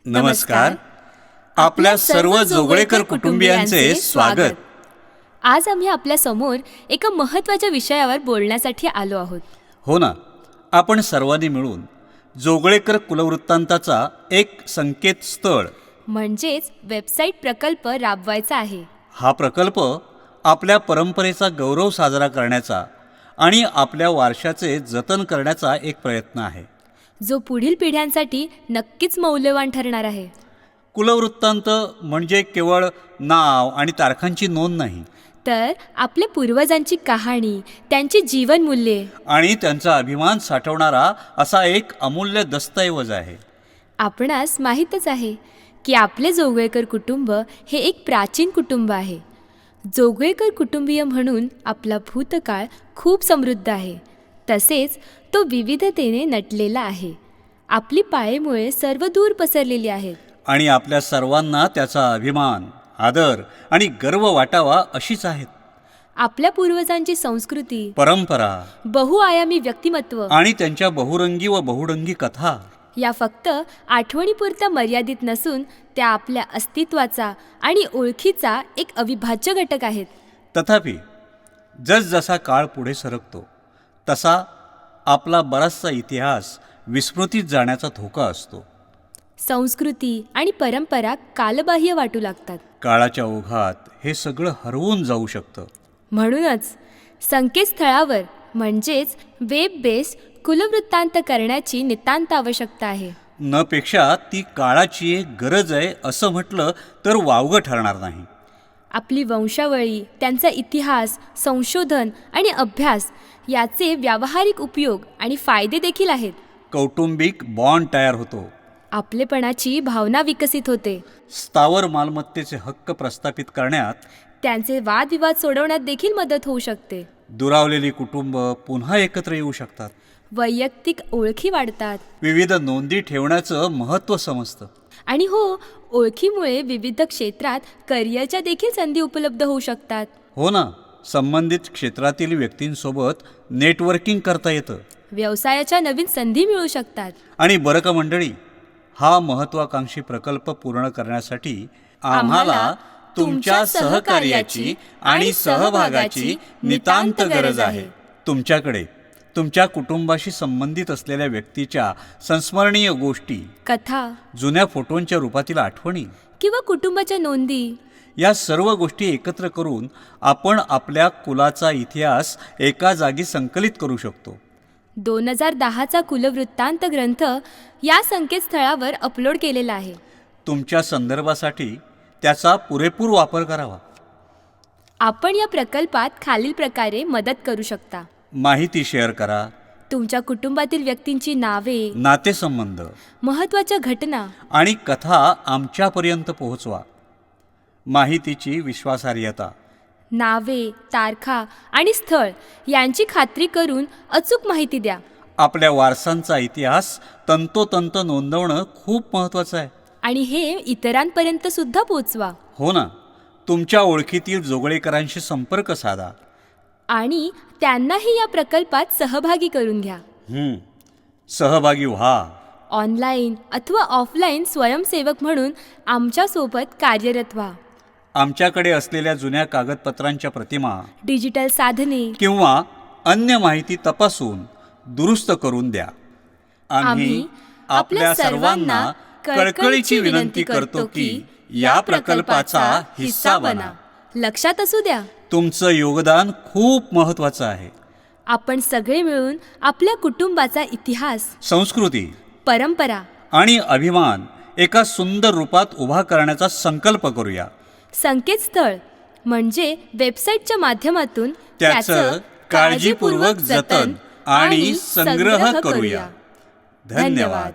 नमस्कार. आपल्या सर्व जोगळेकर कुटुंबियांचे स्वागत. आज आम्ही आपल्या समोर एका महत्त्वाच्या विषयावर बोलण्यासाठी आलो आहोत. हो ना, आपण सर्वांनी मिळून जोगळेकर कुलवृत्तांताचा एक संकेतस्थळ म्हणजेच वेबसाईट प्रकल्प राबवायचा आहे. हा प्रकल्प आपल्या परंपरेचा गौरव साजरा करण्याचा आणि आपल्या वारशाचे जतन करण्याचा एक प्रयत्न आहे, जो पुढील पिढ्यांसाठी नक्कीच मौल्यवान ठरणार आहे. कुलवृत्तांत म्हणजे केवळ नाव आणि तारखांची नोंद नाही, तर आपल्या पूर्वजांची कहाणी, त्यांची जीवनमूल्ये आणि त्यांचा अभिमान साठवणारा असा एक अमूल्य दस्तऐवज आहे. आपणास माहीतच आहे की आपले जोगळेकर कुटुंब हे एक प्राचीन कुटुंब आहे. जोगळेकर कुटुंबीय म्हणून आपला भूतकाळ खूप समृद्ध आहे, तसेच तो विविधतेने नटलेला आहे. आपली पाळेमुळे सर्व दूर पसरलेली आहेत आणि आपल्या सर्वांना त्याचा अभिमान, आदर आणि गर्व वाटावा अशीच आहेत. आपल्या पूर्वजांची संस्कृती, परंपरा बहुआयामी व्यक्तिमत्व आणि त्यांच्या बहुरंगी व बहुढंगी कथा या फक्त आठवणीपुरत्या मर्यादित नसून त्या आपल्या अस्तित्वाचा आणि ओळखीचा एक अविभाज्य घटक आहेत. तथापि जसजसा काळ पुढे सरकतो तसा आपला बराचसा इतिहास विस्मृतीत जाण्याचा धोका असतो. संस्कृती आणि परंपरा कालबाह्य वाटू लागतात. काळाच्या ओघात हे सगळं हरवून जाऊ शकतं. म्हणूनच संकेतस्थळावर म्हणजेच वेब बेस्ड कुलवृत्तांत करण्याची नितांत आवश्यकता आहे. न पेक्षा ती काळाची एक गरज आहे असं म्हटलं तर वावगं ठरणार नाही. आपली वंशावळी, त्यांचा इतिहास, संशोधन आणि अभ्यास याचे व्यावहारिक उपयोग आणि फायदे देखील आहेत. कौटुंबिक बॉन्ड तयार होतो, आपलेपणाची भावना विकसित होते, स्थावर मालमत्तेचे हक्क प्रस्थापित करण्यात, त्यांचे वादविवाद सोडवण्यात देखील मदत होऊ शकते. दुरावलेली कुटुंब पुन्हा एकत्र येऊ शकतात, वैयक्तिक ओळखी वाढतात, विविध नोंदी ठेवण्याचं महत्त्व समजतं. आणि हो, ओळखीमुळे विविध क्षेत्रात करिअरच्या देखील संधी उपलब्ध होऊ शकतात. हो ना, संबंधित क्षेत्रातील व्यक्तींसोबत नेटवर्किंग करता येतं, व्यवसायाच्या नवीन संधी मिळू शकतात. आणि बरं का मंडळी, हा महत्त्वाकांक्षी प्रकल्प पूर्ण करण्यासाठी आम्हाला तुमच्या सहकार्याची आणि सहभागाची नितांत गरज आहे. तुमच्याकडे तुमच्या कुटुंबाशी संबंधित असलेल्या व्यक्तीच्या संस्मरणीय गोष्टी, कथा, जुन्या फोटोंच्या रूपातील आठवणी किंवा कुटुंबाच्या नोंदी या सर्व गोष्टी एकत्र करून आपण आपल्या कुलाचा इतिहास एका जागी संकलित करू शकतो. 2010चा कुलवृत्तांत ग्रंथ या संकेतस्थळावर अपलोड केलेला आहे. तुमच्या संदर्भासाठी त्याचा पुरेपूर वापर करावा. आपण या प्रकल्पात खालील प्रकारे मदत करू शकता. माहिती शेअर करा, तुमच्या कुटुंबातील व्यक्तींची नावे, नातेसंबंध, महत्त्वाच्या घटना आणि कथा आमच्यापर्यंत पोहोचवा. माहितीची विश्वासार्हता, नावे, तारखा आणि स्थळ यांची खात्री करून अचूक माहिती द्या. आपल्या वारसांचा इतिहास तंतोतंत नोंदवणं खूप महत्त्वाचं आहे. आणि हे इतरांपर्यंत सुद्धा पोचवा. हो ना, तुमच्या ओळखीतील जोगळेकरांशी संपर्क साधा आणि त्यांनाही या प्रकल्पात सहभागी करून घ्या. सहभागी व्हा. ऑनलाईन अथवा ऑफलाईन स्वयंसेवक म्हणून आमच्यासोबत कार्यरत व्हा. आमच्याकडे असलेल्या जुन्या कागदपत्रांच्या प्रतिमा, डिजिटल साधने किंवा अन्य माहिती तपासून दुरुस्त करून द्या. आम्ही आपल्या सर्वांना कळकळीची विनंती करतो की या प्रकल्पाचा हिस्सा बना. लक्षात असू द्या, तुमचं योगदान खूप महत्त्वाचं आहे. आपण सगळे मिळून आपल्या कुटुंबाचा इतिहास, संस्कृती, परंपरा आणि अभिमान एका सुंदर रूपात उभा करण्याचा संकल्प करूया. संकेतस्थळ म्हणजे वेबसाईटच्या माध्यमातून त्याचं काळजीपूर्वक जतन आणि संग्रह करूया. धन्यवाद.